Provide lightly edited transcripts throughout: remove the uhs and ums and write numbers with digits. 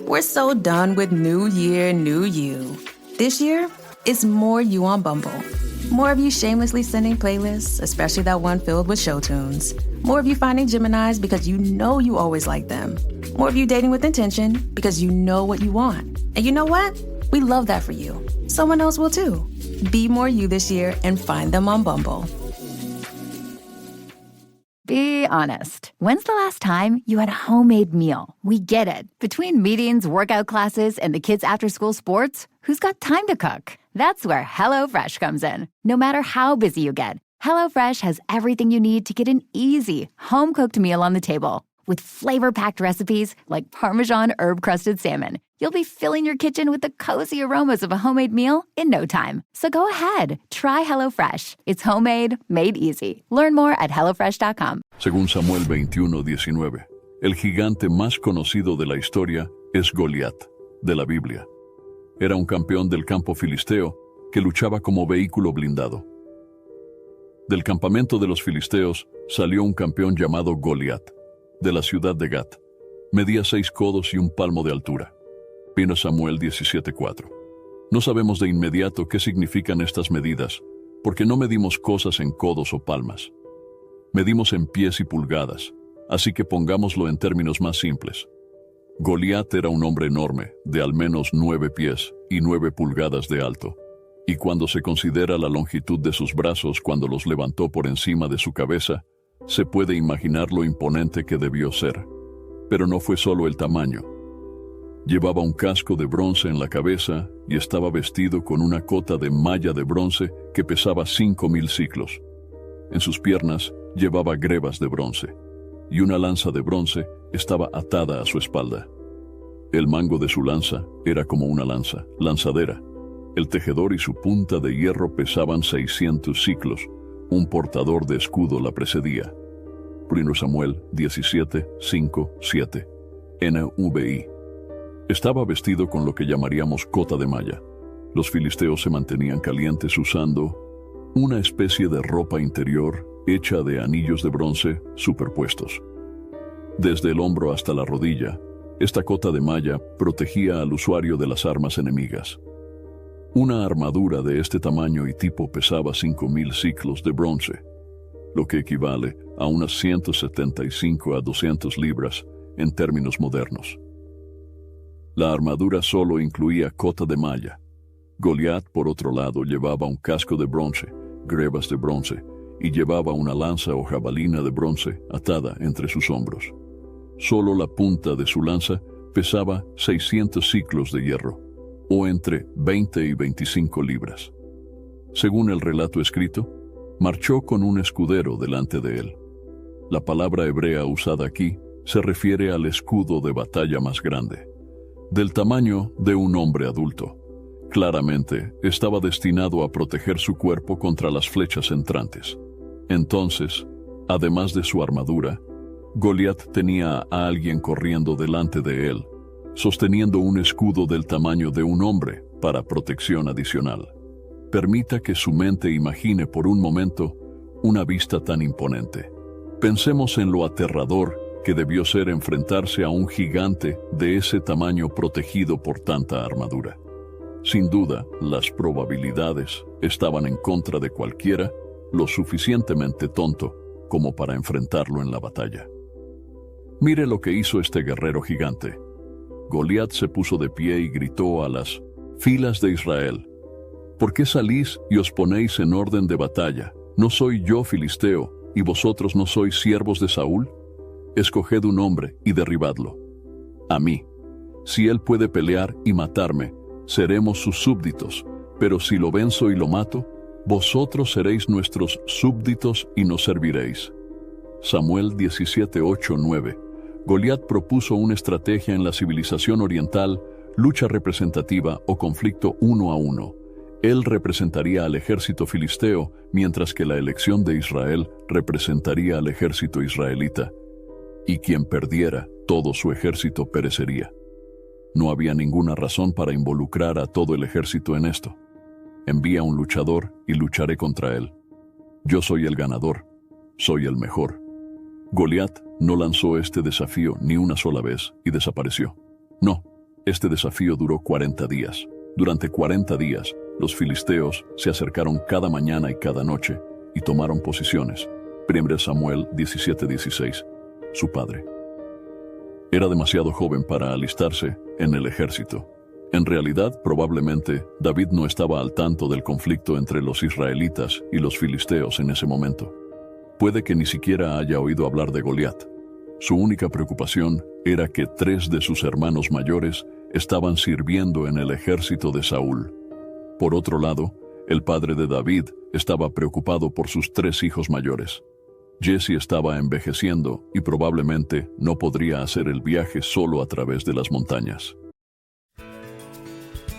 We're so done with new year, new you. This year, it's more you on Bumble. More of you shamelessly sending playlists, especially that one filled with show tunes. More of you finding Geminis because you know you always like them. More of you dating with intention because you know what you want. And you know what? We love that for you. Someone else will too. Be more you this year and find them on Bumble. Be honest. When's the last time you had a homemade meal? We get it. Between meetings, workout classes, and the kids' after-school sports, who's got time to cook? That's where HelloFresh comes in. No matter how busy you get, HelloFresh has everything you need to get an easy, home-cooked meal on the table. With flavor-packed recipes like Parmesan herb-crusted salmon, you'll be filling your kitchen with the cozy aromas of a homemade meal in no time. So go ahead, try HelloFresh. It's homemade, made easy. Learn more at HelloFresh.com. Según Samuel 21:19, el gigante más conocido de la historia es Goliat, de la Biblia. Era un campeón del campo filisteo que luchaba como vehículo blindado. Del campamento de los filisteos salió un campeón llamado Goliat, de la ciudad de Gat. Medía 6 codos y un palmo de altura. 1 Samuel 17:4. No sabemos de inmediato qué significan estas medidas, porque no medimos cosas en codos o palmas. Medimos en pies y pulgadas, así que pongámoslo en términos más simples. Goliat era un hombre enorme, de al menos 9 pies y 9 pulgadas de alto, y cuando se considera la longitud de sus brazos cuando los levantó por encima de su cabeza, se puede imaginar lo imponente que debió ser. Pero no fue solo el tamaño. Llevaba un casco de bronce en la cabeza y estaba vestido con una cota de malla de bronce que pesaba 5,000 ciclos. En sus piernas llevaba grebas de bronce, y una lanza de bronce estaba atada a su espalda. El mango de su lanza era como una lanzadera. El tejedor y su punta de hierro pesaban 600 ciclos. Un portador de escudo la precedía. 1 Samuel 17:5-7. NVI. Estaba vestido con lo que llamaríamos cota de malla. Los filisteos se mantenían calientes usando una especie de ropa interior hecha de anillos de bronce superpuestos. Desde el hombro hasta la rodilla, esta cota de malla protegía al usuario de las armas enemigas. Una armadura de este tamaño y tipo pesaba 5,000 ciclos de bronce, lo que equivale a unas 175 a 200 libras en términos modernos. La armadura solo incluía cota de malla. Goliat, por otro lado, llevaba un casco de bronce, grebas de bronce, y llevaba una lanza o jabalina de bronce atada entre sus hombros. Solo la punta de su lanza pesaba 600 ciclos de hierro, o entre 20 y 25 libras. Según el relato escrito, marchó con un escudero delante de él. La palabra hebrea usada aquí se refiere al escudo de batalla más grande, del tamaño de un hombre adulto. Claramente, estaba destinado a proteger su cuerpo contra las flechas entrantes. Entonces, además de su armadura, Goliat tenía a alguien corriendo delante de él, sosteniendo un escudo del tamaño de un hombre para protección adicional. Permita que su mente imagine por un momento una vista tan imponente. Pensemos en lo aterrador que debió ser enfrentarse a un gigante de ese tamaño protegido por tanta armadura. Sin duda, las probabilidades estaban en contra de cualquiera lo suficientemente tonto como para enfrentarlo en la batalla. Mire lo que hizo este guerrero gigante. Goliat se puso de pie y gritó a las filas de Israel: ¿Por qué salís y os ponéis en orden de batalla? ¿No soy yo filisteo, y vosotros no sois siervos de Saúl? Escoged un hombre y derribadlo. A mí. Si él puede pelear y matarme, seremos sus súbditos, pero si lo venzo y lo mato, vosotros seréis nuestros súbditos y nos serviréis. Samuel 17:8-9. Goliat propuso una estrategia en la civilización oriental, lucha representativa o conflicto 1 a 1. Él representaría al ejército filisteo, mientras que la elección de Israel representaría al ejército israelita. Y quien perdiera, todo su ejército perecería. No había ninguna razón para involucrar a todo el ejército en esto. Envía un luchador y lucharé contra él. Yo soy el ganador, soy el mejor. Goliat no lanzó este desafío ni una sola vez y desapareció. No, Este desafío duró 40 días. Durante 40 días, los filisteos se acercaron cada mañana y cada noche y tomaron posiciones. 1 Samuel 17:16. Su padre era demasiado joven para alistarse en el ejército. En realidad, probablemente, David no estaba al tanto del conflicto entre los israelitas y los filisteos en ese momento. Puede que ni siquiera haya oído hablar de Goliat. Su única preocupación era que 3 de sus hermanos mayores estaban sirviendo en el ejército de Saúl. Por otro lado, el padre de David estaba preocupado por sus 3 hijos mayores. Jesse estaba envejeciendo y probablemente no podría hacer el viaje solo a través de las montañas.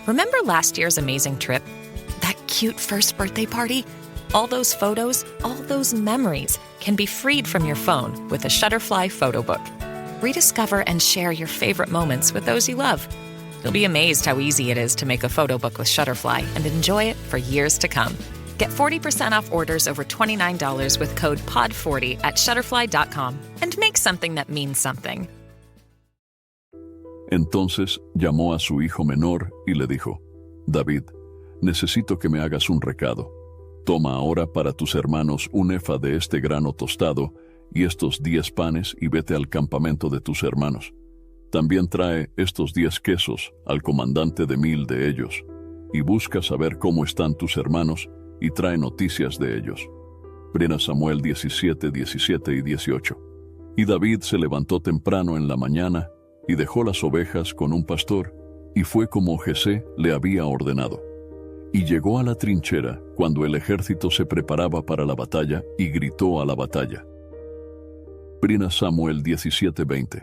Remember last year's amazing trip? That cute first birthday party? All those photos, all those memories can be freed from your phone with a Shutterfly photo book. Rediscover and share your favorite moments with those you love. You'll be amazed how easy it is to make a photo book with Shutterfly and enjoy it for years to come. Get 40% off orders over $29 with code POD40 at Shutterfly.com and make something that means something. Entonces llamó a su hijo menor y le dijo: David, necesito que me hagas un recado. Toma ahora para tus hermanos un efa de este grano tostado y estos 10 panes y vete al campamento de tus hermanos. También trae estos 10 quesos al comandante de 1000 de ellos, y busca saber cómo están tus hermanos y trae noticias de ellos. 1 Samuel 17, 17 y 18. Y David se levantó temprano en la mañana y dejó las ovejas con un pastor, y fue como Jesé le había ordenado. Y llegó a la trinchera cuando el ejército se preparaba para la batalla y gritó a la batalla. 1 Samuel 17:20.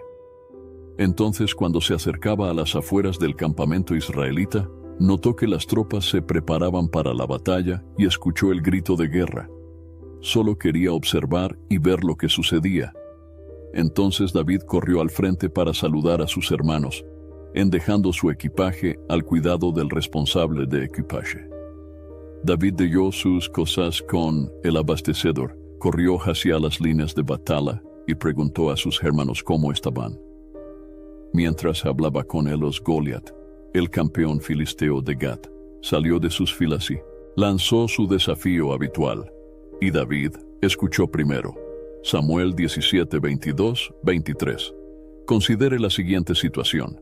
Entonces, cuando se acercaba a las afueras del campamento israelita, notó que las tropas se preparaban para la batalla y escuchó el grito de guerra. Solo quería observar y ver lo que sucedía. Entonces David corrió al frente para saludar a sus hermanos, dejando su equipaje al cuidado del responsable de equipaje. David dejó sus cosas con el abastecedor, corrió hacia las líneas de batalla y preguntó a sus hermanos cómo estaban. Mientras hablaba con ellos, Goliat, el campeón filisteo de Gat, salió de sus filas y lanzó su desafío habitual, y David escuchó primero. Samuel 17, 22, 23. Considere la siguiente situación.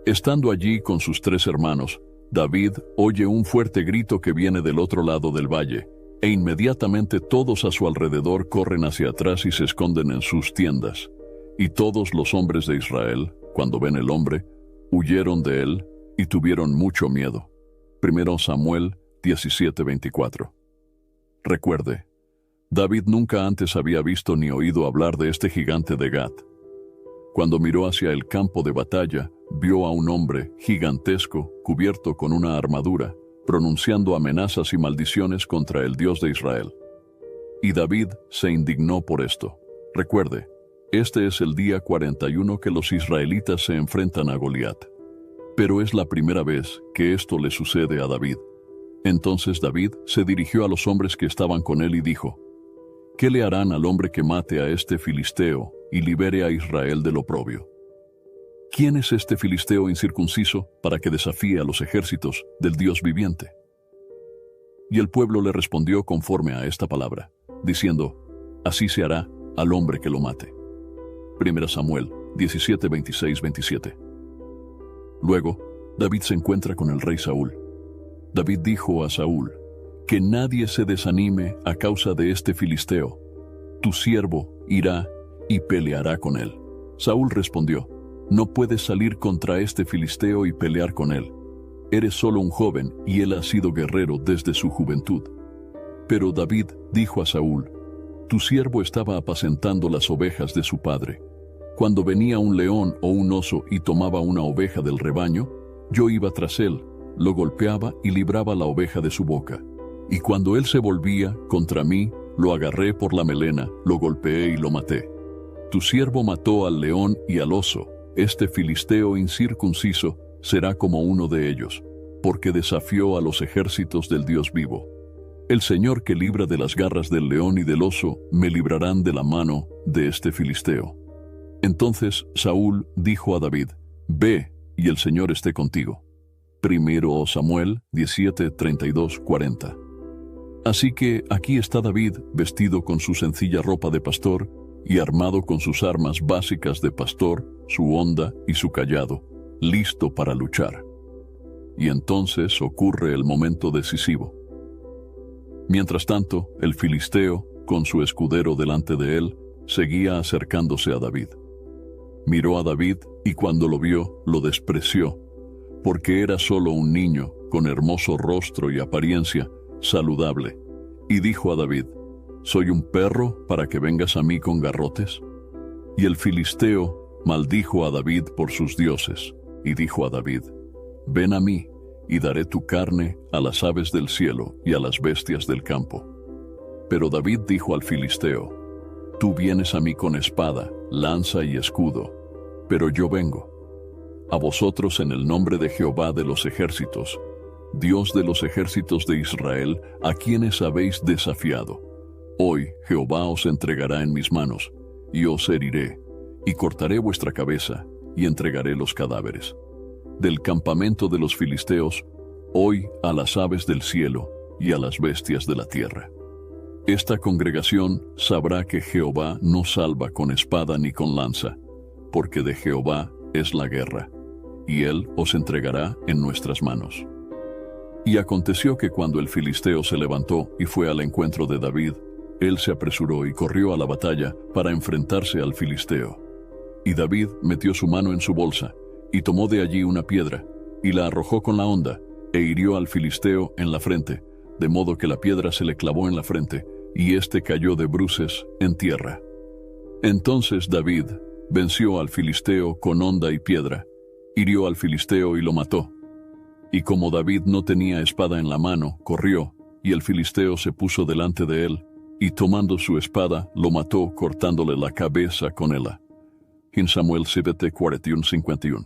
Estando allí con sus 3 hermanos, David oye un fuerte grito que viene del otro lado del valle, e inmediatamente todos a su alrededor corren hacia atrás y se esconden en sus tiendas. Y todos los hombres de Israel, cuando ven el hombre, huyeron de él y tuvieron mucho miedo. 1 Samuel 17, 24. Recuerde, David nunca antes había visto ni oído hablar de este gigante de Gat. Cuando miró hacia el campo de batalla, vio a un hombre gigantesco cubierto con una armadura, pronunciando amenazas y maldiciones contra el Dios de Israel. Y David se indignó por esto. Recuerde, este es el día 41 que los israelitas se enfrentan a Goliat. Pero es la primera vez que esto le sucede a David. Entonces David se dirigió a los hombres que estaban con él y dijo: ¿Qué le harán al hombre que mate a este filisteo y libere a Israel del oprobio? ¿Quién es este filisteo incircunciso para que desafíe a los ejércitos del Dios viviente? Y el pueblo le respondió conforme a esta palabra, diciendo: así se hará al hombre que lo mate. 1 Samuel 17, 26, 27. Luego, David se encuentra con el rey Saúl. David dijo a Saúl: que nadie se desanime a causa de este filisteo. Tu siervo irá y peleará con él. Saúl respondió: no puedes salir contra este filisteo y pelear con él. Eres solo un joven y él ha sido guerrero desde su juventud. Pero David dijo a Saúl: tu siervo estaba apacentando las ovejas de su padre. Cuando venía un león o un oso y tomaba una oveja del rebaño, yo iba tras él, lo golpeaba y libraba la oveja de su boca. Y cuando él se volvía contra mí, lo agarré por la melena, lo golpeé y lo maté. Tu siervo mató al león y al oso. Este filisteo incircunciso será como uno de ellos, porque desafió a los ejércitos del Dios vivo. El Señor que libra de las garras del león y del oso, me librarán de la mano de este filisteo. Entonces Saúl dijo a David: ve y el Señor esté contigo. 1 Samuel 17, 32, 40. Así que aquí está David, vestido con su sencilla ropa de pastor y armado con sus armas básicas de pastor, su honda y su cayado, listo para luchar. Y entonces ocurre el momento decisivo. Mientras tanto, el filisteo, con su escudero delante de él, seguía acercándose a David. Miró a David y cuando lo vio, lo despreció, porque era solo un niño, con hermoso rostro y apariencia, saludable, y dijo a David: ¿Soy un perro para que vengas a mí con garrotes? Y el filisteo maldijo a David por sus dioses, y dijo a David: Ven a mí, y daré tu carne a las aves del cielo y a las bestias del campo. Pero David dijo al filisteo: Tú vienes a mí con espada, lanza y escudo, pero yo vengo a vosotros en el nombre de Jehová de los ejércitos, Dios de los ejércitos de Israel, a quienes habéis desafiado. Hoy Jehová os entregará en mis manos, y os heriré, y cortaré vuestra cabeza, y entregaré los cadáveres del campamento de los filisteos, hoy a las aves del cielo y a las bestias de la tierra. Esta congregación sabrá que Jehová no salva con espada ni con lanza, porque de Jehová es la guerra, y él os entregará en nuestras manos. Y aconteció que cuando el filisteo se levantó y fue al encuentro de David, él se apresuró y corrió a la batalla para enfrentarse al filisteo. Y David metió su mano en su bolsa, y tomó de allí una piedra, y la arrojó con la honda, e hirió al filisteo en la frente, de modo que la piedra se le clavó en la frente, y éste cayó de bruces en tierra. Entonces David venció al filisteo con honda y piedra, hirió al filisteo y lo mató. Y como David no tenía espada en la mano, corrió, y el filisteo se puso delante de él, y tomando su espada, lo mató cortándole la cabeza con ella. En Samuel 7, 41, 51.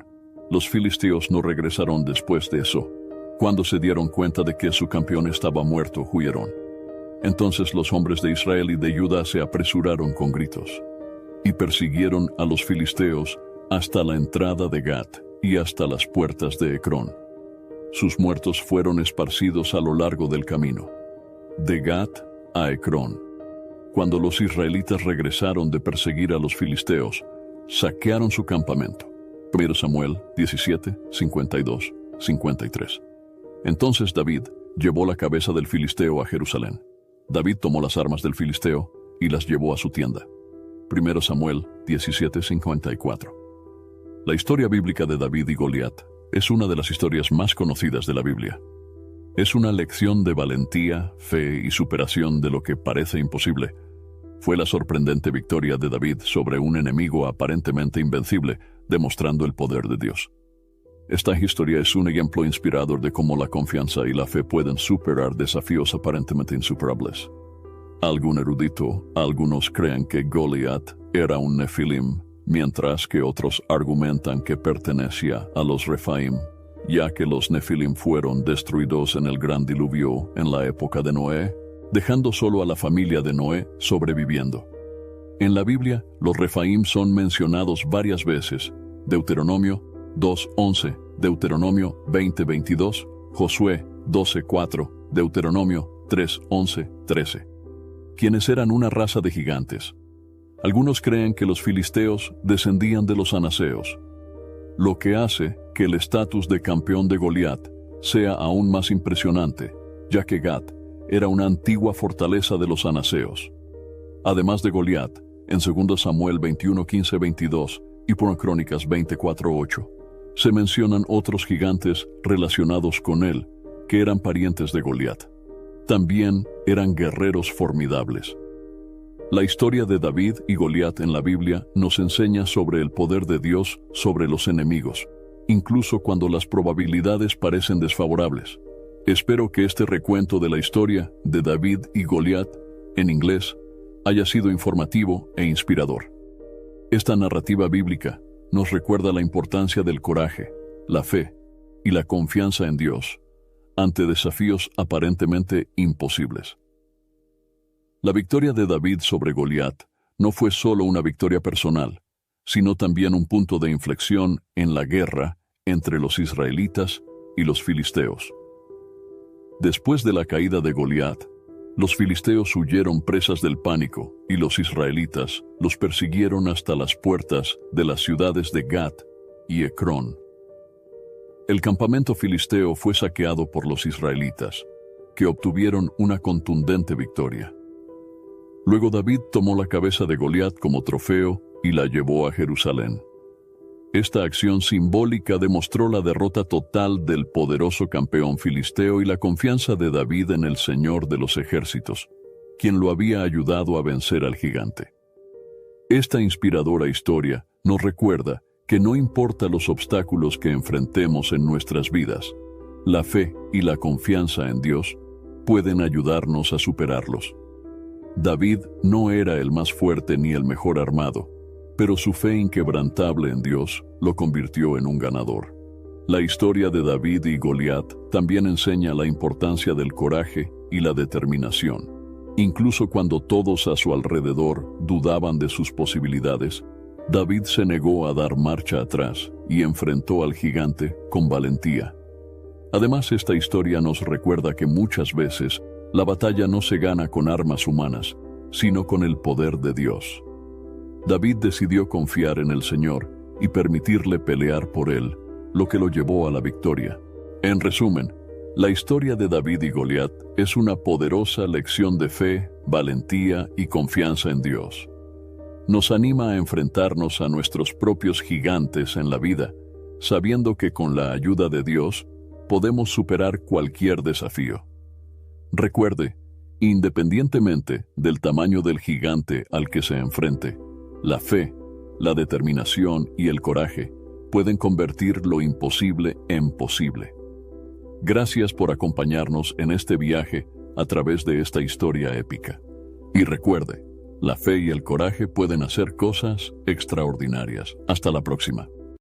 Los filisteos no regresaron después de eso. Cuando se dieron cuenta de que su campeón estaba muerto, huyeron. Entonces los hombres de Israel y de Judá se apresuraron con gritos, y persiguieron a los filisteos hasta la entrada de Gat y hasta las puertas de Ecrón. Sus muertos fueron esparcidos a lo largo del camino, de Gat a Ecrón. Cuando los israelitas regresaron de perseguir a los filisteos, saquearon su campamento. 1 Samuel 17, 52, 53. Entonces David llevó la cabeza del filisteo a Jerusalén. David tomó las armas del filisteo y las llevó a su tienda. 1 Samuel 17, 54. La historia bíblica de David y Goliat es una de las historias más conocidas de la Biblia. Es una lección de valentía, fe y superación de lo que parece imposible. Fue la sorprendente victoria de David sobre un enemigo aparentemente invencible, demostrando el poder de Dios. Esta historia es un ejemplo inspirador de cómo la confianza y la fe pueden superar desafíos aparentemente insuperables. Algunos creen que Goliat era un Nefilim, mientras que otros argumentan que pertenecía a los Refaim, ya que los Nefilim fueron destruidos en el gran diluvio en la época de Noé, dejando solo a la familia de Noé sobreviviendo. En la Biblia, los Refaim son mencionados varias veces: Deuteronomio 2:11, Deuteronomio 20:22, Josué 12:4, Deuteronomio 3:11, 13. Quienes eran una raza de gigantes. Algunos creen que los filisteos descendían de los anaseos, lo que hace que el estatus de campeón de Goliat sea aún más impresionante, ya que Gat era una antigua fortaleza de los anaseos. Además de Goliat, en 2 Samuel 21:15-22 y por Crónicas 24:8, se mencionan otros gigantes relacionados con él, que eran parientes de Goliat. También eran guerreros formidables. La historia de David y Goliat en la Biblia nos enseña sobre el poder de Dios sobre los enemigos, incluso cuando las probabilidades parecen desfavorables. Espero que este recuento de la historia de David y Goliat, en inglés, haya sido informativo e inspirador. Esta narrativa bíblica nos recuerda la importancia del coraje, la fe y la confianza en Dios ante desafíos aparentemente imposibles. La victoria de David sobre Goliat no fue solo una victoria personal, sino también un punto de inflexión en la guerra entre los israelitas y los filisteos. Después de la caída de Goliat, los filisteos huyeron presas del pánico y los israelitas los persiguieron hasta las puertas de las ciudades de Gat y Ecrón. El campamento filisteo fue saqueado por los israelitas, que obtuvieron una contundente victoria. Luego David tomó la cabeza de Goliat como trofeo y la llevó a Jerusalén. Esta acción simbólica demostró la derrota total del poderoso campeón filisteo y la confianza de David en el Señor de los ejércitos, quien lo había ayudado a vencer al gigante. Esta inspiradora historia nos recuerda que no importa los obstáculos que enfrentemos en nuestras vidas, la fe y la confianza en Dios pueden ayudarnos a superarlos. David no era el más fuerte ni el mejor armado, pero su fe inquebrantable en Dios lo convirtió en un ganador. La historia de David y Goliat también enseña la importancia del coraje y la determinación. Incluso cuando todos a su alrededor dudaban de sus posibilidades, David se negó a dar marcha atrás y enfrentó al gigante con valentía. Además, esta historia nos recuerda que muchas veces la batalla no se gana con armas humanas, sino con el poder de Dios. David decidió confiar en el Señor y permitirle pelear por él, lo que lo llevó a la victoria. En resumen, la historia de David y Goliat es una poderosa lección de fe, valentía y confianza en Dios. Nos anima a enfrentarnos a nuestros propios gigantes en la vida, sabiendo que con la ayuda de Dios podemos superar cualquier desafío. Recuerde, independientemente del tamaño del gigante al que se enfrente, la fe, la determinación y el coraje pueden convertir lo imposible en posible. Gracias por acompañarnos en este viaje a través de esta historia épica. Y recuerde, la fe y el coraje pueden hacer cosas extraordinarias. Hasta la próxima.